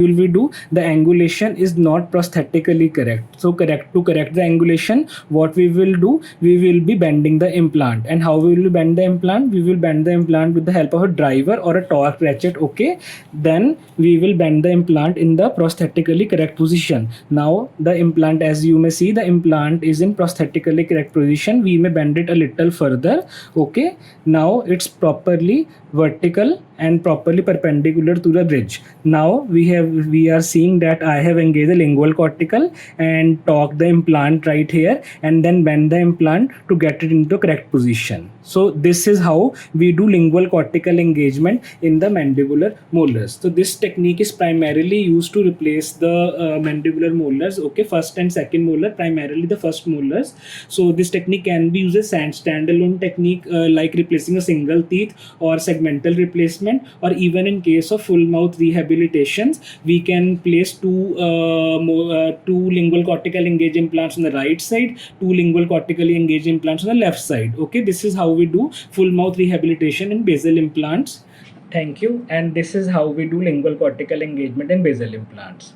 will we do? The angulation is not prosthetically correct. So to correct the angulation, what we will do? We will be bending the implant. And how we will bend the implant? We will bend the implant with the help of a driver or a torque ratchet. Okay. Then we will bend the implant in the prosthetically correct position. Now the implant, as you may see, the implant is in prosthetically correct position. We may bend it a little further. Okay. Now it's properly vertical and properly perpendicular to the bridge. Now we are seeing that I have engaged the lingual cortical and torque the implant right here, and then bend the implant to get it into the correct position. So this is how we do lingual cortical engagement in the mandibular molars. So this technique is primarily used to replace the mandibular molars. Okay, first and second molar, primarily the first molars. So this technique can be used as standalone technique, like replacing a single teeth or segmental replacement, or even in case of full mouth rehabilitations, we can place two lingual cortical engaged implants on the right side, two lingual cortically engaged implants on the left side. Okay, this is how we do full mouth rehabilitation in basal implants. Thank you. And this is how we do lingual cortical engagement in basal implants.